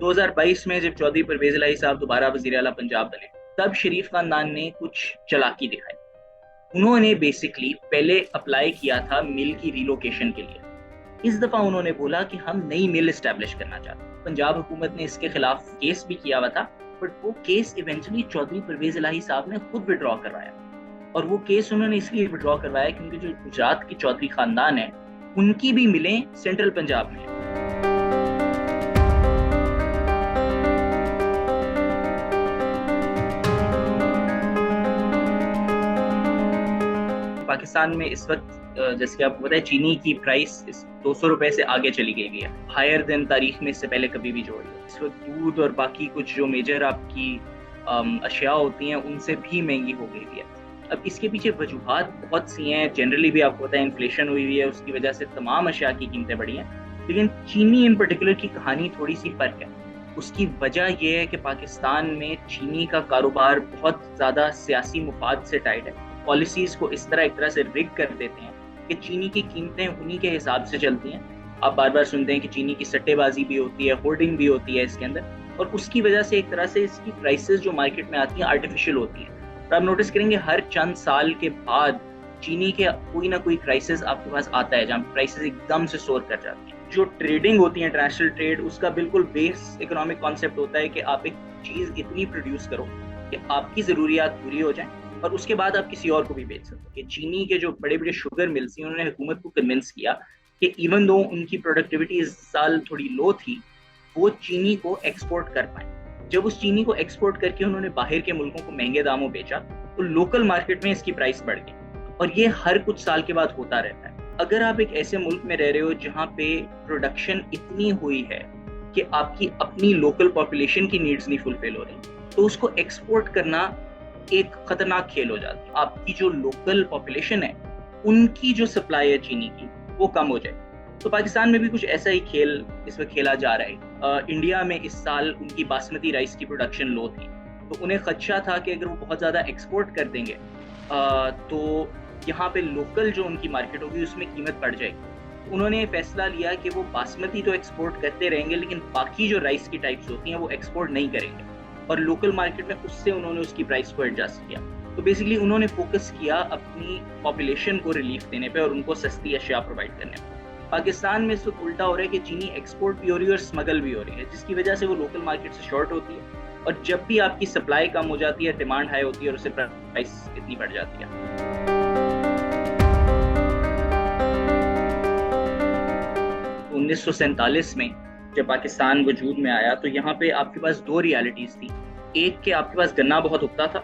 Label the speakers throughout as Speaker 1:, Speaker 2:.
Speaker 1: 2022 میں جب چودھری پرویز الہی صاحب دوبارہ وزیر اعلیٰ پنجاب بنے تب شریف خاندان نے کچھ چلاکی دکھائی. انہوں نے بیسکلی پہلے اپلائی کیا تھا مل کی ریلوکیشن کے لیے. اس دفعہ انہوں نے بولا کہ ہم نئی مل اسٹیبلش کرنا چاہتے ہیں. پنجاب حکومت نے اس کے خلاف کیس بھی کیا ہوا تھا, بٹ وہ کیس ایونچولی چودھری پرویز الہی صاحب نے خود وڈرا کروایا. اور وہ کیس انہوں نے اس لیے وڈرا کروایا کیونکہ جو گجرات کی چودھری خاندان ہے ان کی بھی ملیں سینٹرل پنجاب میں ہیں. پاکستان میں اس وقت جیسے کہ آپ کو پتا ہے چینی کی پرائس 200 روپے سے آگے چلی گئی ہے, ہائر دین تاریخ میں اس سے پہلے کبھی بھی جوڑی ہے. اس وقت دودھ اور باقی کچھ جو میجر آپ کی اشیاء ہوتی ہیں ان سے بھی مہنگی ہو گئی ہے. اب اس کے پیچھے وجوہات بہت سی ہیں. جنرلی بھی آپ کو پتا ہے انفلیشن ہوئی ہوئی ہے, اس کی وجہ سے تمام اشیاء کی قیمتیں بڑھی ہیں, لیکن چینی ان پرٹیکولر کی کہانی تھوڑی سی فرق ہے. اس کی وجہ یہ ہے کہ پاکستان میں چینی کا کاروبار بہت زیادہ سیاسی مفاد سے ٹائٹ ہے. پالیسیز کو اس طرح ایک طرح سے رگ کر دیتے ہیں کہ چینی کی قیمتیں انہی کے حساب سے چلتی ہیں. آپ بار بار سنتے ہیں کہ چینی کی سٹے بازی بھی ہوتی ہے, ہولڈنگ بھی ہوتی ہے اس کے اندر, اور اس کی وجہ سے ایک طرح سے اس کی پرائسز جو مارکیٹ میں آتی ہیں آرٹیفیشل ہوتی ہیں. اور آپ نوٹس کریں گے ہر چند سال کے بعد چینی کے کوئی نہ کوئی کرائسس آپ کے پاس آتا ہے جہاں پرائسز ایک دم سے سور کر جاتی ہیں. جو ٹریڈنگ ہوتی ہے انٹرنیشنل ٹریڈ, اس کا بالکل بیس اکنامک کانسیپٹ ہوتا ہے کہ آپ ایک چیز اتنی پروڈیوس کرو کہ آپ کی ضروریات پوری ہو جائیں اور اس کے بعد آپ کسی اور کو بھی بیچ سکتے. کہ چینی کے جو بڑے بڑے شوگر ملز تھے انہوں نے حکومت کو کنونس کیا کہ ایون دو ان کی پروڈکٹیوٹی اس سال تھوڑی لو تھی, وہ چینی کو ایکسپورٹ کر پائیں. جب اس چینی کو ایکسپورٹ کر کے انہوں نے باہر کے ملکوں کو مہنگے داموں بیچا تو لوکل مارکیٹ میں اس کی پرائس بڑھ گئی, اور یہ ہر کچھ سال کے بعد ہوتا رہتا ہے. اگر آپ ایک ایسے ملک میں رہ رہے ہو جہاں پہ پروڈکشن اتنی ہوئی ہے کہ آپ کی اپنی لوکل پاپولیشن کی نیڈز نہیں فلفل ہو رہی, تو اس کو ایکسپورٹ کرنا ایک خطرناک کھیل ہو جاتی ہے. آپ کی جو لوکل پاپولیشن ہے ان کی جو سپلائی ہے چینی کی وہ کم ہو جائے. تو پاکستان میں بھی کچھ ایسا ہی کھیل اس وقت کھیلا جا رہا ہے. انڈیا میں اس سال ان کی باسمتی رائس کی پروڈکشن لو تھی, تو انہیں خدشہ تھا کہ اگر وہ بہت زیادہ ایکسپورٹ کر دیں گے تو یہاں پہ لوکل جو ان کی مارکیٹ ہوگی اس میں قیمت بڑھ جائے گی. انہوں نے فیصلہ لیا کہ وہ باسمتی تو ایکسپورٹ کرتے رہیں گے لیکن باقی جو رائس کی ٹائپس ہوتی ہیں وہ ایکسپورٹ نہیں کریں گے, اور لوکل مارکیٹ میں اس سے انہوں نے اس کی پرائس کو ایڈجسٹ کیا. تو بیسیکلی انہوں نے فوکس کیا اپنی پاپولیشن کو ریلیف دینے پہ اور ان کو سستی اشیاء پرووائڈ کرنے پہ. پاکستان میں اس وقت الٹا ہو رہا ہے کہ چینی ایکسپورٹ بھی ہو رہی ہے اور اسمگل بھی ہو رہی ہے, جس کی وجہ سے وہ لوکل مارکیٹ سے شارٹ ہوتی ہے, اور جب بھی آپ کی سپلائی کم ہو جاتی ہے ڈیمانڈ ہائی ہوتی ہے اور اس سے پرائس اتنی بڑھ جاتی ہے. 1947 میں جب پاکستان وجود میں آیا تو یہاں پہ آپ کے پاس دو ریالٹیز تھی. ایک کہ آپ کے پاس گنا بہت اگتا تھا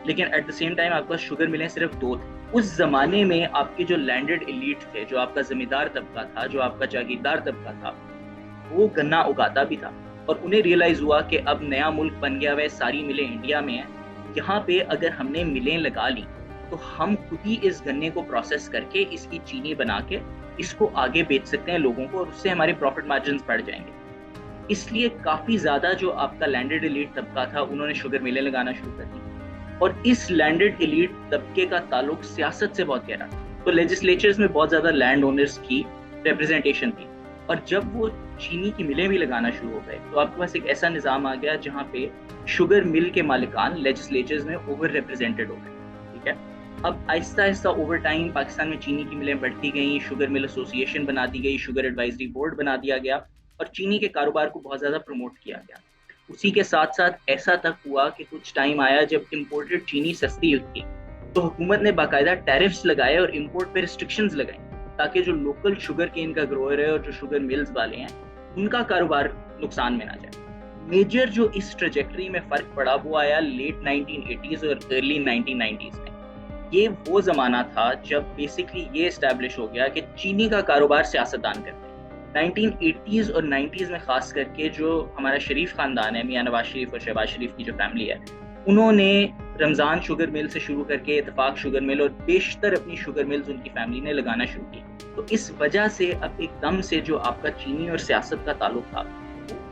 Speaker 1: لیکن ایٹ دا سیم ٹائم آپ کے پاس شوگر ملیں صرف دو تھے. اس زمانے میں آپ کے جو لینڈڈ ایلیٹ تھے, جو آپ کا زمیندار طبقہ تھا, جو آپ کا جاگیردار طبقہ تھا, وہ گنا اگاتا بھی تھا, اور انہیں ریئلائز ہوا کہ اب نیا ملک بن گیا ہے, ساری ملیں انڈیا میں ہیں, یہاں پہ اگر ہم نے ملیں لگا لی تو ہم خود ہی اس گنے کو پروسیس کر کے اس کی چینی بنا کے اس کو آگے بیچ سکتے ہیں لوگوں کو, اور اس سے ہمارے پروفٹ مارجنز بڑھ جائیں گے. اس لیے کافی زیادہ جو آپ کا لینڈڈ ایلیٹ طبقہ تھا انہوں نے شوگر ملیں لگانا شروع کر دی, اور اس لینڈڈ ایلیٹ طبقے کا تعلق سیاست سے بہت گہرا تھا. تو لیجسلیچرز میں بہت زیادہ لینڈ اونرز کی ریپرزنٹیشن تھی, اور جب وہ چینی کی ملیں بھی لگانا شروع ہو گئے تو آپ کے پاس ایک ایسا نظام آ گیا جہاں پہ شوگر مل کے مالکان لیجسلیچرز میں اوور ریپرزینٹیڈ ہو گئے. ٹھیک ہے, اب آہستہ آہستہ اوور ٹائم پاکستان میں چینی کی ملیں بڑھتی گئیں, شوگر مل ایسوسی ایشن بنا دی گئی, شوگر ایڈوائزری بورڈ بنا دیا گیا, اور چینی کے کاروبار کو بہت زیادہ پروموٹ کیا گیا. اسی کے ساتھ ساتھ ایسا تک ہوا کہ کچھ ٹائم آیا جب امپورٹڈ چینی سستی ہوئی تو حکومت نے باقاعدہ ٹیرفز لگائے اور امپورٹ پہ ریسٹرکشنز لگائیں تاکہ جو لوکل شوگر کین کا گروئر ہے اور جو شوگر ملز والے ہیں ان کا کاروبار نقصان میں نہ جائے. میجر جو اس ٹریجیکٹری میں فرق پڑا وہ آیا لیٹ 1980s اور ارلی 1990s میں. یہ وہ زمانہ تھا جب بیسکلی یہ اسٹیبلش ہو گیا کہ چینی کا کاروبار سیاستدان کرتے ہیں. 1980s اور 90s میں خاص کر کے جو ہمارا شریف خاندان ہے, میاں نواز شریف اور شہباز شریف کی جو فیملی ہے, انہوں نے رمضان شوگر مل سے شروع کر کے اتفاق شوگر مل اور بیشتر اپنی شوگر ملز ان کی فیملی نے لگانا شروع کی. تو اس وجہ سے اب ایک دم سے جو آپ کا چینی اور سیاست کا تعلق تھا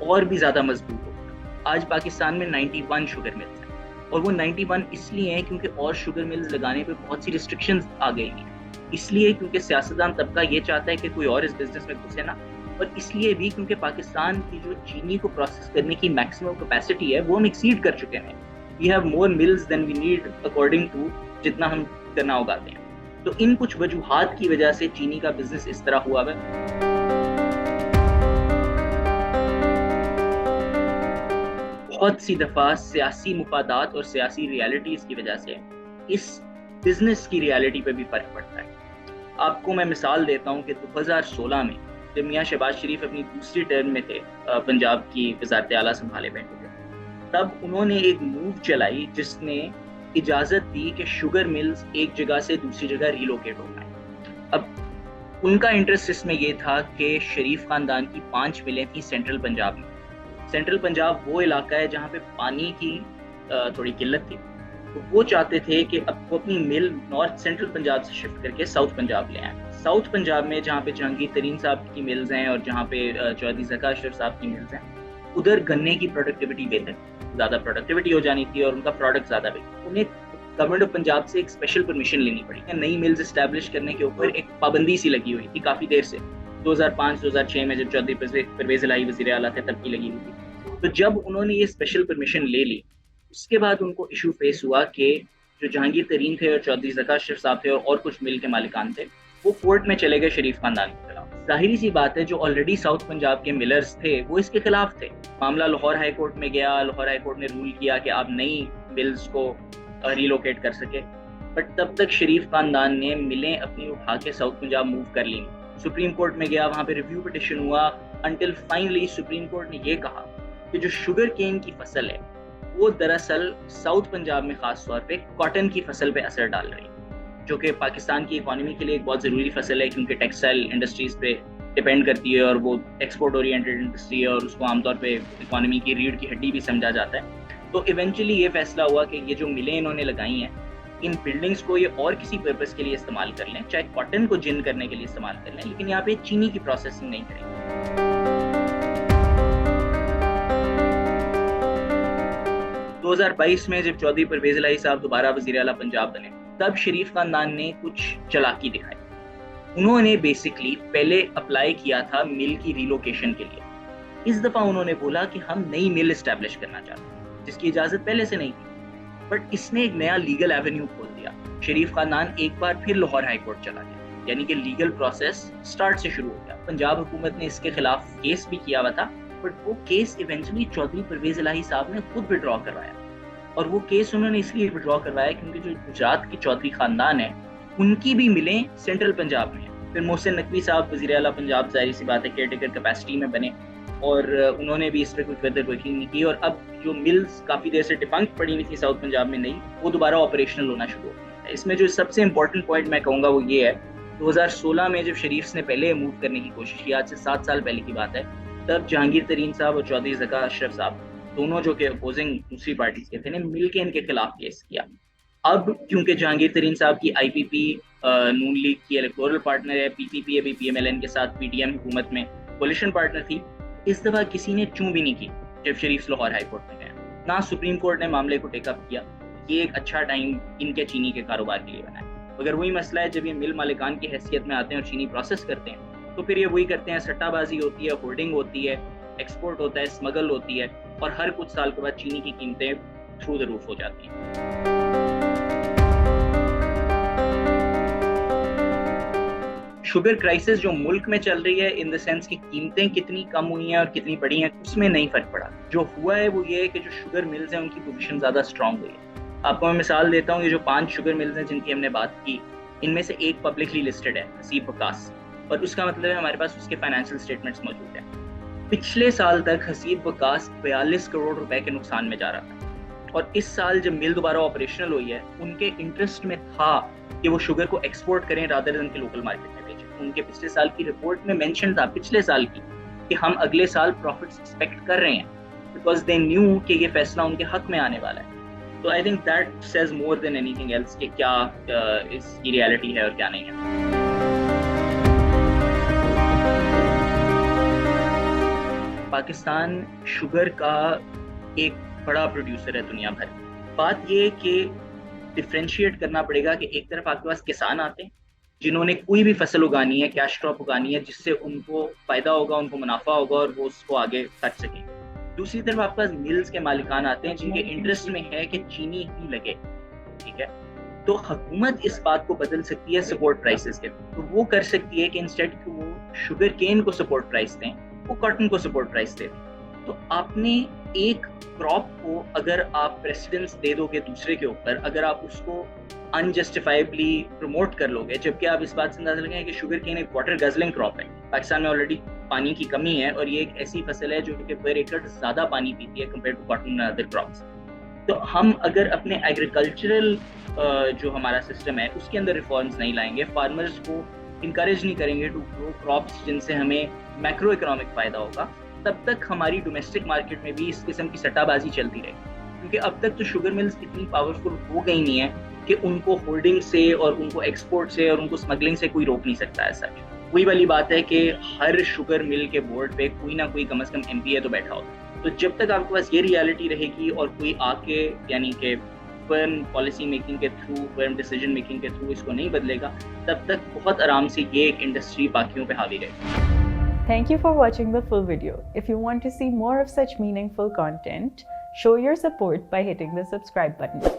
Speaker 1: وہ اور بھی زیادہ مضبوط ہو گیا. آج پاکستان میں 91 شوگر ملز ہیں, اور وہ 91 اس لیے ہیں کیونکہ اور شوگر ملز لگانے پہ بہت سی ریسٹرکشنز آ گئی ہیں. اس لیے کیونکہ سیاستدان طبقہ یہ چاہتا ہے کہ کوئی اور اس بزنس میں گھسے نا, اور اس لیے بھی کیونکہ پاکستان کی جو چینی کو پروسیس کرنے کی میکسیمم کیپیسٹی ہے وہ ہم ایکسیڈ کر چکے ہیں. We have more meals than we need according to جتنا ہم گنا اگاتے ہیں. تو ان کچھ وجوہات کی وجہ سے چینی کا بزنس اس طرح ہوا ہے. بہت سی دفعہ سیاسی مفادات اور سیاسی ریالٹیز کی وجہ سے اس بزنس کی ریالٹی پہ بھی فرق پڑتا ہے. آپ کو میں مثال دیتا ہوں کہ 2016 میں جب میاں شہباز شریف اپنی دوسری ٹرم میں تھے, پنجاب کی وزارت اعلیٰ سنبھالے بیٹھے تھے, تب انہوں نے ایک موو چلائی جس نے اجازت دی کہ شوگر ملز ایک جگہ سے دوسری جگہ ریلوکیٹ ہو جائیں. اب ان کا انٹرسٹ اس میں یہ تھا کہ شریف خاندان کی 5 ملیں تھیں سینٹرل پنجاب میں. سینٹرل پنجاب وہ علاقہ ہے جہاں پہ پانی کی تھوڑی قلت تھی, تو وہ چاہتے تھے کہ اب وہ اپنی مل نارتھ سینٹرل پنجاب سے شفٹ کر کے ساؤتھ پنجاب لے آئیں. ساؤتھ پنجاب میں جہاں پہ جہانگیر ترین صاحب کی ملز ہیں اور جہاں پہ چودھری ذکا اشرف صاحب کی ملز ہیں, ادھر گنے کی پروڈکٹیوٹی بہتر, زیادہ پروڈکٹیوٹی ہو جانی تھی اور ان کا پروڈکٹ زیادہ بہتر. انہیں گورنمنٹ آف پنجاب سے ایک اسپیشل پرمیشن لینی پڑی. نئی ملز اسٹیبلش کرنے کے اوپر ایک پابندی سی لگی ہوئی تھی کافی دیر سے, 2005-2006 میں جب چودھری پرویز الہی وزیر اعلیٰ تھے تب کی لگی ہوئی تھی. تو جب انہوں نے یہ اسپیشل پرمیشن لے لی, اس کے بعد ان کو ایشو فیس ہوا کہ جو جہانگیر ترین تھے اور چودھری ذکا اشرف صاحب تھے اور کچھ مل کے مالکان تھے, وہ کورٹ میں چلے گئے شریف خاندان کے خلاف. ظاہری سی بات ہے جو آلریڈی ساؤتھ پنجاب کے ملرز تھے وہ اس کے خلاف تھے. معاملہ لاہور ہائی کورٹ میں گیا, لاہور ہائی کورٹ نے رول کیا کہ آپ نئی ملز کو ریلوکیٹ کر سکے, بٹ تب تک شریف خاندان نے ملیں اپنی اٹھا کے ساؤتھ پنجاب موو کر لی. سپریم کورٹ میں گیا, وہاں پہ ریویو پٹیشن ہوا, انٹل فائنلی سپریم کورٹ نے یہ کہا کہ جو شوگر کین کی فصل ہے وہ دراصل ساؤتھ پنجاب میں خاص طور پہ کاٹن کی فصل پہ اثر ڈال رہی ہے, جو کہ پاکستان کی اکانومی کے لیے ایک بہت ضروری فصل ہے کیونکہ ٹیکسٹائل انڈسٹریز پہ ڈپینڈ کرتی ہے اور وہ ایکسپورٹ اورینٹیڈ انڈسٹری ہے اور اس کو عام طور پہ اکانومی کی ریڑھ کی ہڈی بھی سمجھا جاتا ہے. تو ایونچولی یہ فیصلہ ہوا کہ یہ جو ملیں انہوں نے لگائی ہیں, ان بلڈنگس کو یہ اور کسی پرپز کے لیے استعمال کر لیں, چاہے کاٹن کو جن کرنے کے لیے استعمال کر لیں, لیکن یہاں پہ چینی کی پروسیسنگ نہیں کریں گے. 2022 میں جب چودھری پرویز الہی صاحب دوبارہ وزیر اعلیٰ پنجاب بنے, تب شریف خاندان نے کچھ چلاکی دکھائی. انہوں نے بیسکلی پہلے اپلائی کیا تھا مل کی ریلوکیشن کے لیے. اس دفعہ انہوں نے بولا کہ ہم نئی مل اسٹیبلش کرنا چاہتے ہیں جس کی اجازت پہلے سے نہیں تھی, بٹ اس نے ایک نیا لیگل ایونیو کھول دیا. شریف خاندان ایک بار پھر لاہور ہائی کورٹ چلا گیا, یعنی کہ لیگل پروسیس سٹارٹ سے شروع ہو گیا. پنجاب حکومت نے اس کے خلاف کیس بھی کیا ہوا تھا, بٹ وہ کیس ایونچولی چودھری پرویز الہی صاحب نے خود وڈرا کروایا. اور وہ کیس انہوں نے اس لیے وڈرا کروایا کیونکہ جو گجرات کی چودھری خاندان ہے ان کی بھی ملیں سینٹرل پنجاب میں ہیں. پھر محسن نقوی صاحب وزیر اعلیٰ پنجاب ظاہر سی بات ہے کیئر ٹیکر کیپیسٹی میں بنے اور انہوں نے بھی اس پہ کچھ فردر ورکنگ نہیں کی, اور اب جو ملز کافی دیر سے ڈیفنکٹ پڑی ہوئی تھی ساؤتھ پنجاب میں نہیں, وہ دوبارہ آپریشنل ہونا شروع ہو گئی. اس میں جو سب سے امپورٹنٹ پوائنٹ میں کہوں گا وہ یہ ہے, 2016 میں جب شریف نے پہلے موو کرنے کی کوشش کی, آج سے 7 سال پہلے کی بات ہے, تب جہانگیر ترین صاحب اور چودھری ذکا اشرف صاحب دونوں جو کہ اپوزنگ دوسری پارٹیز کے تھے نے مل کے ان کے خلاف کیس کیا. اب کیونکہ جہانگیر ترین صاحب کی آئی پی پی نون لیگ کی الیکٹورل پارٹنر ہے, پی پی پی ابھی پی ایم ایل این کے ساتھ پی ٹی ایم حکومت میں کولیشن پارٹنر تھی, اس دفعہ کسی نے چوں بھی نہیں کی جب شریف لاہور ہائی کورٹ میں گئے. نہ سپریم کورٹ نے معاملے کو ٹیک اپ کیا. یہ ایک اچھا ٹائم ان کے چینی کے کاروبار کے لیے بنا ہے. مگر وہی مسئلہ ہے, جب یہ مل مالکان کی حیثیت میں آتے ہیں اور چینی پروسیس کرتے ہیں تو پھر یہ وہی کرتے ہیں, سٹہ بازی ہوتی ہے, ہولڈنگ ہوتی ہے, ایکسپورٹ ہوتا ہے, اسمگل ہوتی ہے, اور ہر کچھ سال کے بعد چینی کی قیمتیں تھرو دی روف ہو جاتی ہیں. شوگر کرائسس جو ملک میں چل رہی ہے ان دا سینس کہ قیمتیں کتنی کم ہوئی ہیں اور کتنی بڑی ہیں, اس میں نہیں فرق پڑا. جو ہوا ہے وہ یہ ہے کہ جو شوگر ملز ہیں ان کی پوزیشن زیادہ اسٹرانگ ہوئی ہے. آپ کو میں مثال دیتا ہوں, یہ جو 5 شوگر ملز ہیں جن کی ہم نے بات کی, ان میں سے ایک پبلکلی لسٹڈ ہے, حسیب وکاس, اور اس کا مطلب ہے ہمارے پاس اس کے فائنینشیل اسٹیٹمنٹس موجود ہیں. پچھلے سال تک حسیب وکاس 42 کروڑ روپے کے نقصان میں جا رہا تھا, اور اس سال جب مل دوبارہ آپریشنل ہوئی ہے ان کے انٹرسٹ میں تھا کہ وہ شوگر کو ایکسپورٹ کریں رادر دین کے لوکل مارکیٹ میں بیچیں. ان کے پچھلے سال کی رپورٹ میں مینشن تھا, پچھلے سال کی, کہ ہم اگلے سال پروفٹس ایکسپیکٹ کر رہے ہیں, بیکاز دے نیو کہ یہ فیصلہ ان کے حق میں آنے والا ہے. تو I think that says more than anything else کہ کیا اس کی ریالٹی ہے اور کیا نہیں ہے. پاکستان شوگر کا ایک بڑا پروڈیوسر ہے دنیا بھر. بات یہ کہ ڈفرینشیٹ کرنا پڑے گا کہ ایک طرف آپ کے پاس کسان آتے ہیں جنہوں نے کوئی بھی فصل اگانی ہے, کیش کراپ اگانی ہے, جس سے ان کو فائدہ ہوگا, ان کو منافع ہوگا اور وہ اس کو آگے کر سکیں. دوسری طرف آپ کے پاس ملز کے مالکان آتے ہیں جن کے انٹرسٹ میں ہے کہ چینی ہی لگے, ٹھیک ہے. تو حکومت اس بات کو بدل سکتی ہے سپورٹ پرائسز کے, تو وہ کر سکتی ہے کہ انسٹیڈ کہ وہ شوگر کین کو سپورٹ پرائس دیں, وہ کاٹن کو سپورٹ پرائس دیں. تو آپ نے ایک کراپ کو اگر آپ پریسیڈنس دے دو گے دوسرے کے اوپر, اگر آپ اس کو انجسٹیفائبلی پروموٹ کر لو گے, جبکہ آپ اس بات سے اندازہ لگائیں کہ شوگر کین ایک واٹر گزلنگ کراپ ہے. پاکستان میں آلریڈی پانی کی کمی ہے اور یہ ایک ایسی فصل ہے جو کہ پر ایکڑ زیادہ پانی پیتی ہے compare to cotton and other crops. تو ہم اگر اپنے ایگریکلچرل جو ہمارا سسٹم ہے اس کے اندر ریفارمز نہیں لائیں گے, فارمرز کو انکریج نہیں کریں گے ٹو گرو کراپس جن سے ہمیں میکرو اکنامک فائدہ ہوگا, تب تک ہماری ڈومیسٹک مارکیٹ میں بھی اس قسم کی سٹہ بازی چلتی رہے گی. کیونکہ اب تک تو شوگر ملز اتنی پاورفل ہو گئی نہیں ہے کہ ان کو ہولڈنگ سے اور ان کو ایکسپورٹ سے اور ان کو اسمگلنگ سے کوئی روک نہیں سکتا ہے. سچ وہی والی بات ہے کہ ہر شوگر مل کے بورڈ پہ کوئی نہ کوئی کم از کم ایم پی ہے تو بیٹھا ہوتا ہے. تو جب تک آپ کے پاس یہ ریالٹی رہے گی اور کوئی آ کے یعنی کہ فرم پالیسی میکنگ کے تھرو, فرم ڈیسیجن میکنگ کے تھرو اس کو نہیں بدلے گا, تب تک بہت آرام سے یہ ایک انڈسٹری باقیوں پہ حاوی رہے گی.
Speaker 2: Thank you for watching the full video. If you want to see more of such meaningful content, show your support by hitting the subscribe button.